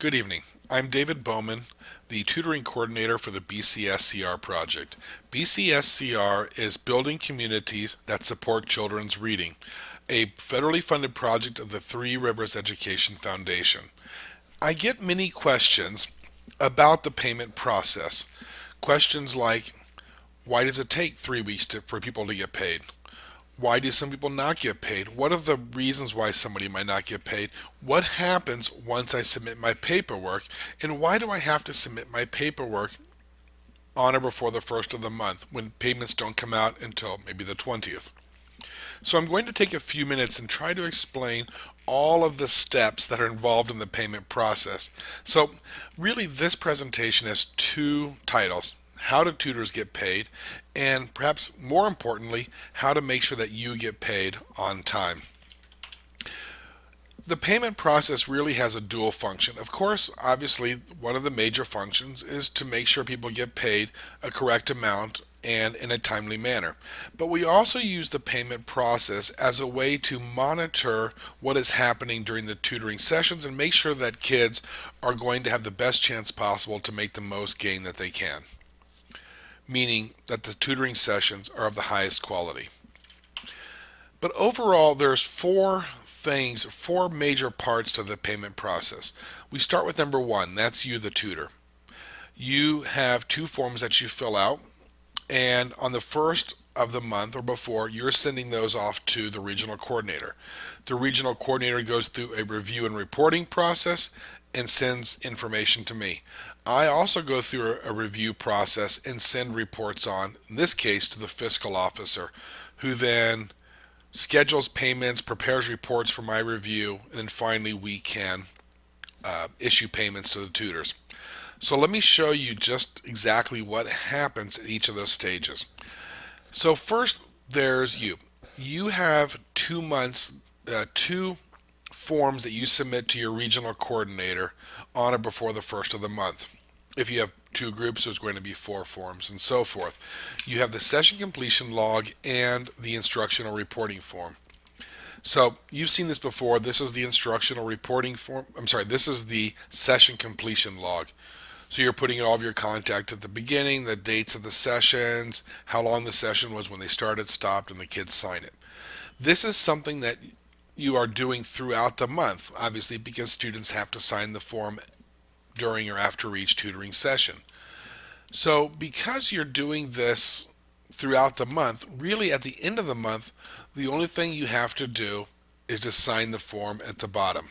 Good evening. I'm David Bowman, the tutoring coordinator for the BCSCR project. BCSCR is Building Communities that Support Children's Reading, a federally funded project of the Three Rivers Education Foundation. I get many questions about the payment process. Questions like, why does it take 3 weeks for people to get paid? Why do some people not get paid? What are the reasons why somebody might not get paid? What happens once I submit my paperwork? And why do I have to submit my paperwork on or before the first of the month when payments don't come out until maybe the 20th? So I'm going to take a few minutes and try to explain all of the steps that are involved in the payment process. So really this presentation has two titles: how do tutors get paid, and perhaps more importantly, how to make sure that you get paid on time. The payment process really has a dual function. Of course, obviously, one of the major functions is to make sure people get paid a correct amount and in a timely manner. But we also use the payment process as a way to monitor what is happening during the tutoring sessions and make sure that kids are going to have the best chance possible to make the most gain that they can, meaning that the tutoring sessions are of the highest quality. But overall, there's four major parts to the payment process. We start with number one, that's you, the tutor. You have two forms that you fill out, and on the first of the month or before, you're sending those off to the regional coordinator. The regional coordinator goes through a review and reporting process and sends information to me. I also go through a review process and send reports on, in this case, to the fiscal officer, who then schedules payments, prepares reports for my review, and then finally we can issue payments to the tutors. So let me show you just exactly what happens at each of those stages. So first, there's you. You have 2 months, two forms that you submit to your regional coordinator on or before the first of the month. If you have two groups, there's going to be 4 forms and so forth. You have the session completion log and the instructional reporting form. So you've seen this before. This is the instructional reporting form. This is the session completion log. So you're putting all of your contact at the beginning, the dates of the sessions, how long the session was when they started, stopped, and the kids sign it. This is something that you are doing throughout the month, obviously, because students have to sign the form during or after each tutoring session. So because you're doing this throughout the month, really at the end of the month, the only thing you have to do is to sign the form at the bottom.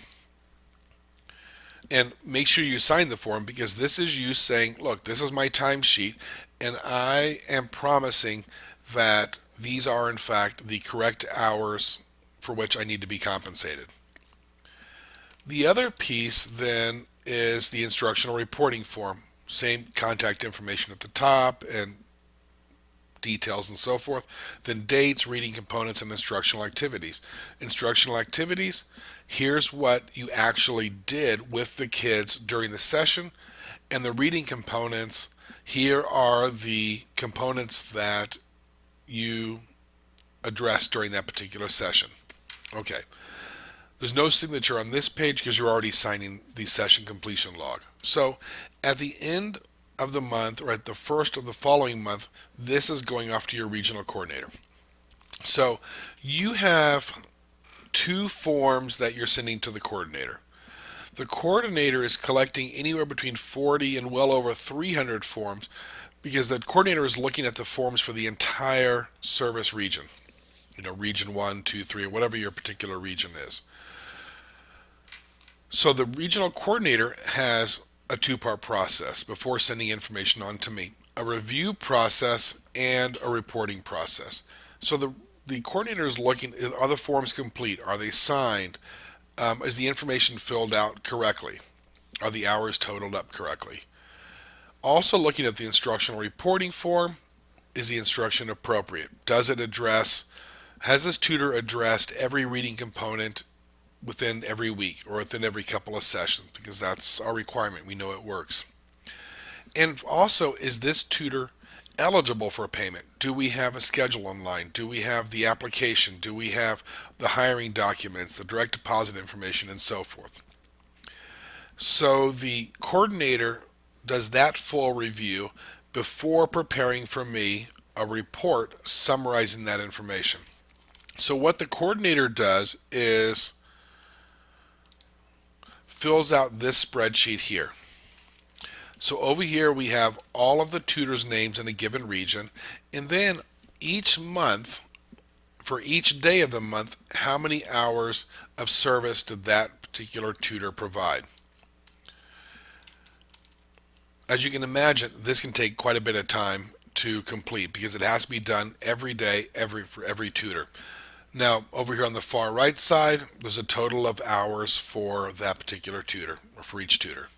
And make sure you sign the form, because this is you saying, look, this is my timesheet, and I am promising that these are in fact the correct hours for which I need to be compensated. The other piece then is the instructional reporting form. Same contact information at the top and details and so forth. Then dates, reading components, and instructional activities. Instructional activities, here's what you actually did with the kids during the session. And the reading components, here are the components that you addressed during that particular session. Okay. There's no signature on this page because you're already signing the session completion log. So at the end of the month, or at the first of the following month, this is going off to your regional coordinator. So you have 2 forms that you're sending to the coordinator. The coordinator is collecting anywhere between 40 and well over 300 forms, because the coordinator is looking at the forms for the entire service region. Region 1, 2, 3, or whatever your particular region is. So the regional coordinator has a 2-part process before sending information on to me: a review process and a reporting process. So the coordinator is looking, are the forms complete? Are they signed? Is the information filled out correctly? Are the hours totaled up correctly? Also looking at the instructional reporting form, is the instruction appropriate? Has this tutor addressed every reading component within every week or within every couple of sessions? Because that's our requirement. We know it works. And also, is this tutor eligible for payment? Do we have a schedule online? Do we have the application? Do we have the hiring documents, the direct deposit information, and so forth? So the coordinator does that full review before preparing for me a report summarizing that information. So what the coordinator does is fills out this spreadsheet here. So over here we have all of the tutors' names in a given region, and then each month, for each day of the month, how many hours of service did that particular tutor provide. As you can imagine, this can take quite a bit of time to complete because it has to be done every day, for every tutor. Now, over here on the far right side, there's a total of hours for that particular tutor, or for each tutor.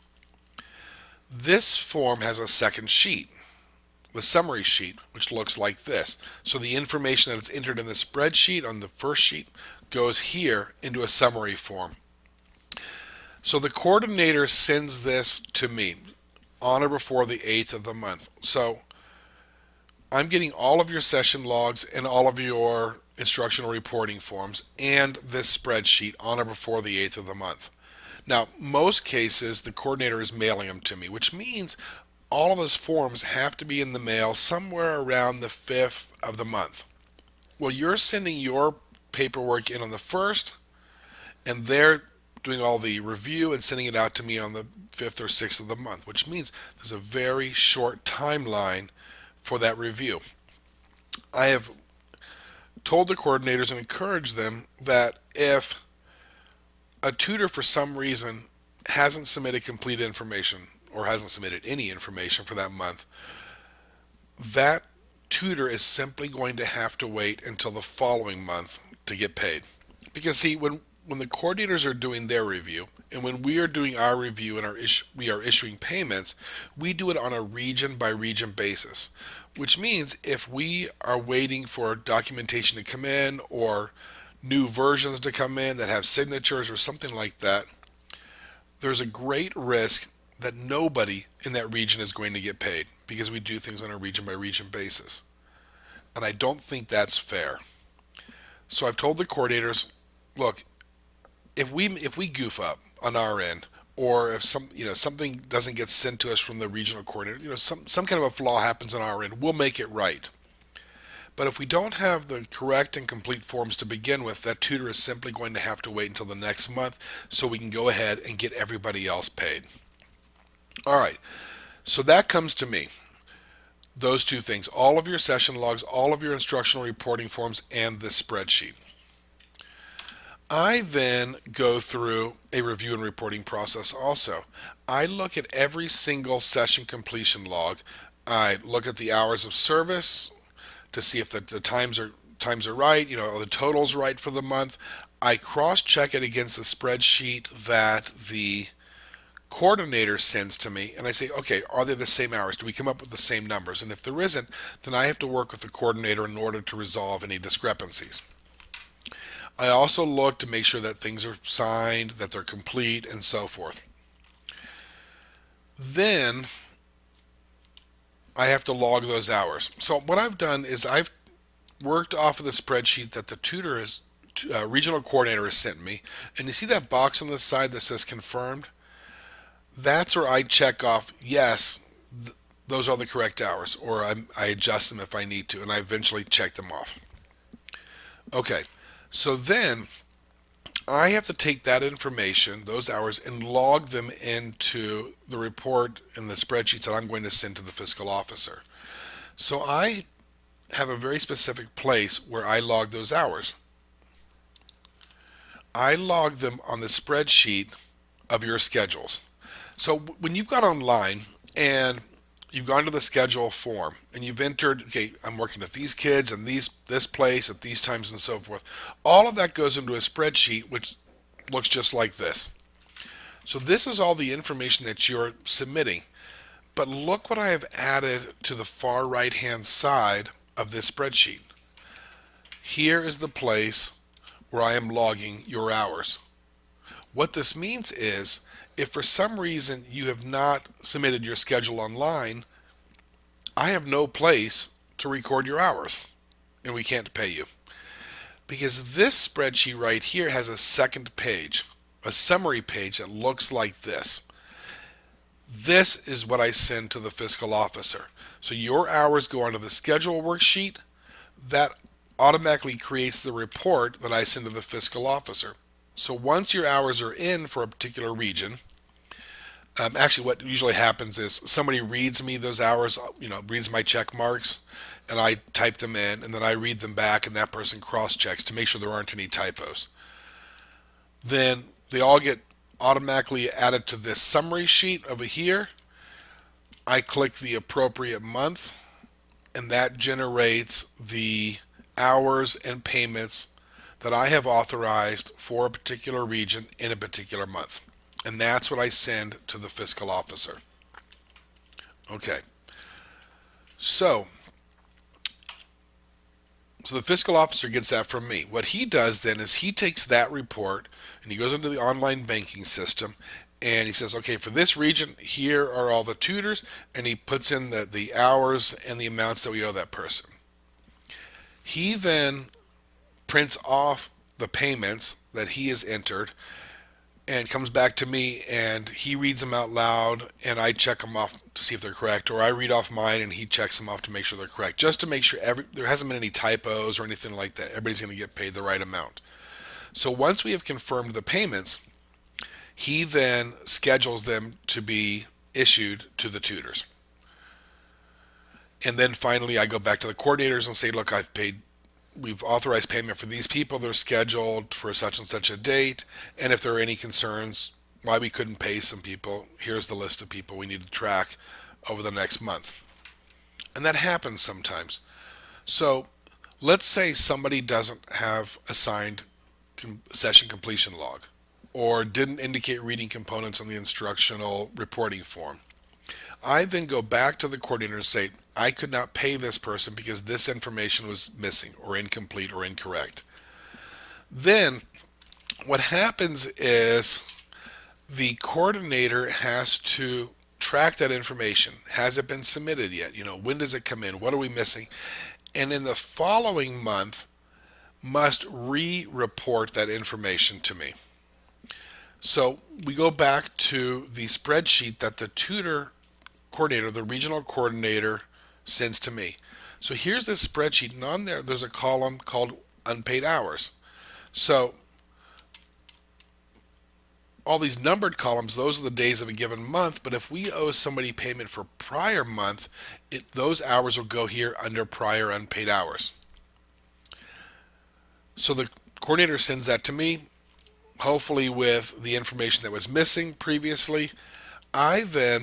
This form has a second sheet, the summary sheet, which looks like this. So the information that is entered in the spreadsheet on the first sheet goes here into a summary form. So the coordinator sends this to me on or before the 8th of the month. So I'm getting all of your session logs and all of your instructional reporting forms and this spreadsheet on or before the 8th of the month. Now, most cases, the coordinator is mailing them to me, which means all of those forms have to be in the mail somewhere around the 5th of the month. Well, you're sending your paperwork in on the 1st, and they're doing all the review and sending it out to me on the 5th or 6th of the month, which means there's a very short timeline for that review. I have told the coordinators and encouraged them that if a tutor for some reason hasn't submitted complete information or hasn't submitted any information for that month, that tutor is simply going to have to wait until the following month to get paid. Because see, when the coordinators are doing their review and when we are doing our review and we are issuing payments, we do it on a region by region basis, which means if we are waiting for documentation to come in or new versions to come in that have signatures or something like that, there's a great risk that nobody in that region is going to get paid because we do things on a region by region basis. And I don't think that's fair. So I've told the coordinators, look, if we goof up on our end, or if something doesn't get sent to us from the regional coordinator, some kind of a flaw happens on our end, we'll make it right. But if we don't have the correct and complete forms to begin with, that tutor is simply going to have to wait until the next month so we can go ahead and get everybody else paid. All right, so that comes to me. Those two things, all of your session logs, all of your instructional reporting forms, and this spreadsheet. I then go through a review and reporting process also. I look at every single session completion log. I look at the hours of service to see if the times are right, are the totals right for the month. I cross-check it against the spreadsheet that the coordinator sends to me, and I say, okay, are they the same hours? Do we come up with the same numbers? And if there isn't, then I have to work with the coordinator in order to resolve any discrepancies. I also look to make sure that things are signed, that they're complete, and so forth. Then I have to log those hours. So what I've done is I've worked off of the spreadsheet that the regional coordinator has sent me, and you see that box on the side that says confirmed? That's where I check off, yes, those are the correct hours, or I adjust them if I need to, and I eventually check them off. Okay, so then I have to take that information, those hours, and log them into the report in the spreadsheets that I'm going to send to the fiscal officer. So I have a very specific place where I log those hours. I log them on the spreadsheet of your schedules. So when you've got online and you've gone to the schedule form and you've entered, okay, I'm working with these kids and this place at these times and so forth, all of that goes into a spreadsheet which looks just like this. So this is all the information that you're submitting. But look what I have added to the far right hand side of this spreadsheet. Here is the place where I am logging your hours. What this means is if for some reason you have not submitted your schedule online, I have no place to record your hours and we can't pay you. Because this spreadsheet right here has a second page, a summary page that looks like this. This is what I send to the fiscal officer. So your hours go onto the schedule worksheet. That automatically creates the report that I send to the fiscal officer. So once your hours are in for a particular region, actually what usually happens is somebody reads me those hours, reads my check marks, and I type them in, and then I read them back, and that person cross-checks to make sure there aren't any typos. Then they all get automatically added to this summary sheet over here. I click the appropriate month, and that generates the hours and payments that I have authorized for a particular region in a particular month. And that's what I send to the fiscal officer. Okay, so the fiscal officer gets that from me. What he does then is he takes that report and he goes into the online banking system and he says, okay, for this region, here are all the tutors, and he puts in the hours and the amounts that we owe that person. He then prints off the payments that he has entered and comes back to me and he reads them out loud and I check them off to see if they're correct, or I read off mine and he checks them off to make sure they're correct, just to make sure there hasn't been any typos or anything like that. Everybody's going to get paid the right amount. So once we have confirmed the payments, he then schedules them to be issued to the tutors. And then finally I go back to the coordinators and say, look, we've authorized payment for these people. They're scheduled for such and such a date. And if there are any concerns why we couldn't pay some people, here's the list of people we need to track over the next month. And that happens sometimes. So let's say somebody doesn't have a signed session completion log or didn't indicate reading components on the instructional reporting form. I then go back to the coordinator and say, I could not pay this person because this information was missing or incomplete or incorrect. Then what happens is the coordinator has to track that information. Has it been submitted yet? When does it come in? What are we missing? And in the following month must re-report that information to me. So we go back to the spreadsheet that the tutor coordinator, the regional coordinator, sends to me. So here's this spreadsheet, and on there's a column called unpaid hours. So all these numbered columns, those are the days of a given month, but if we owe somebody payment for prior month, those hours will go here under prior unpaid hours. So the coordinator sends that to me, hopefully with the information that was missing previously. I then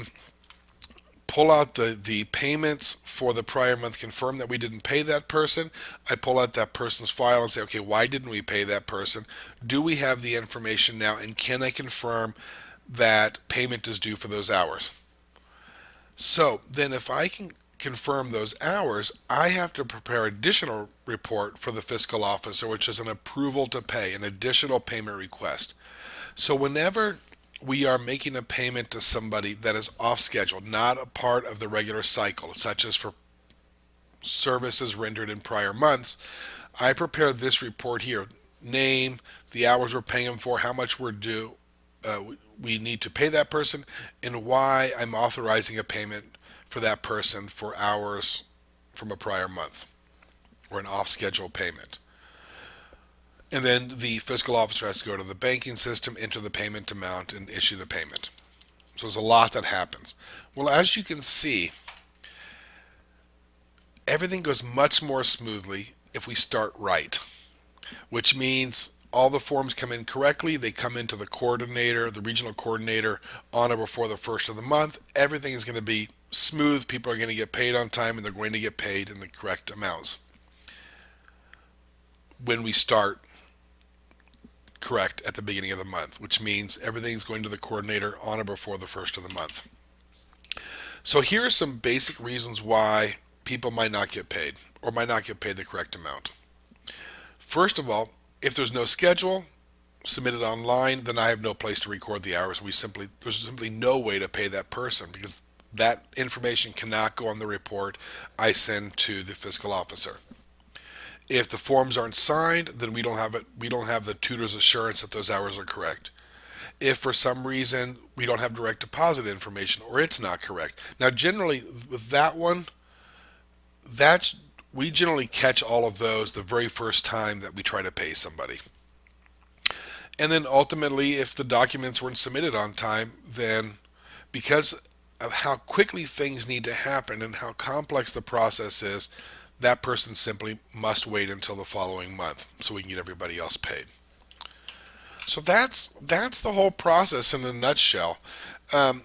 pull out the payments for the prior month, confirm that we didn't pay that person. I pull out that person's file and say, okay, why didn't we pay that person? Do we have the information now? And can I confirm that payment is due for those hours? So then if I can confirm those hours, I have to prepare additional report for the fiscal officer, which is an approval to pay, an additional payment request. So whenever we are making a payment to somebody that is off schedule, not a part of the regular cycle, such as for services rendered in prior months, I prepare this report here. Name, the hours we're paying them for, how much we're due, we need to pay that person, and why I'm authorizing a payment for that person for hours from a prior month, or an off-schedule payment. And then the fiscal officer has to go to the banking system, enter the payment amount, and issue the payment. So there's a lot that happens. Well, as you can see, everything goes much more smoothly if we start right, which means all the forms come in correctly. They come into the coordinator, the regional coordinator, on or before the first of the month. Everything is going to be smooth. People are going to get paid on time, and they're going to get paid in the correct amounts when we start correct at the beginning of the month, which means everything's going to the coordinator on or before the first of the month. So here are some basic reasons why people might not get paid or might not get paid the correct amount. First of all, if there's no schedule submitted online, then I have no place to record the hours. There's simply no way to pay that person because that information cannot go on the report I send to the fiscal officer. If the forms aren't signed, then we don't have the tutor's assurance that those hours are correct. If for some reason we don't have direct deposit information, or it's not correct. Now, generally, with that one, that's we generally catch all of those the very first time that we try to pay somebody. And then ultimately, if the documents weren't submitted on time, then because of how quickly things need to happen and how complex the process is, that person simply must wait until the following month so we can get everybody else paid. So that's the whole process in a nutshell. Um,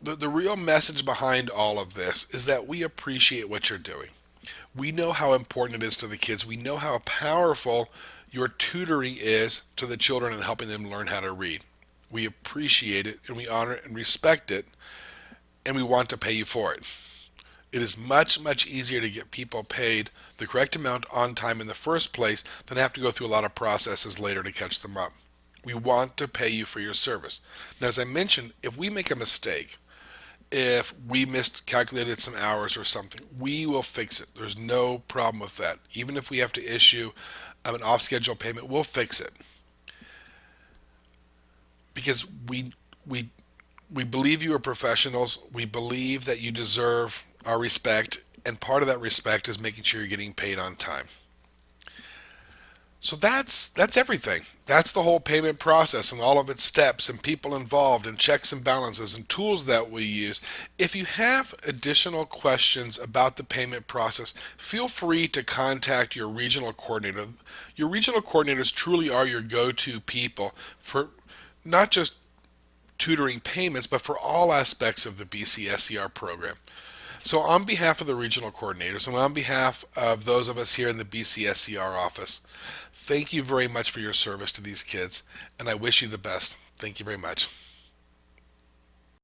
the real message behind all of this is that we appreciate what you're doing. We know how important it is to the kids. We know how powerful your tutoring is to the children and helping them learn how to read. We appreciate it and we honor it and respect it, and we want to pay you for it. It is much, much easier to get people paid the correct amount on time in the first place than have to go through a lot of processes later to catch them up. We want to pay you for your service. Now, as I mentioned, if we make a mistake, if we miscalculated some hours or something, we will fix it. There's no problem with that. Even if we have to issue an off-schedule payment, we'll fix it. Because we believe you are professionals. We believe that you deserve our respect, and part of that respect is making sure you're getting paid on time. So that's everything. That's the whole payment process and all of its steps and people involved and checks and balances and tools that we use. If you have additional questions about the payment process, feel free to contact your regional coordinator. Your regional coordinators truly are your go-to people for not just tutoring payments, but for all aspects of the BCSCR program. So on behalf of the regional coordinators and on behalf of those of us here in the BCSCR office, thank you very much for your service to these kids, and I wish you the best. Thank you very much.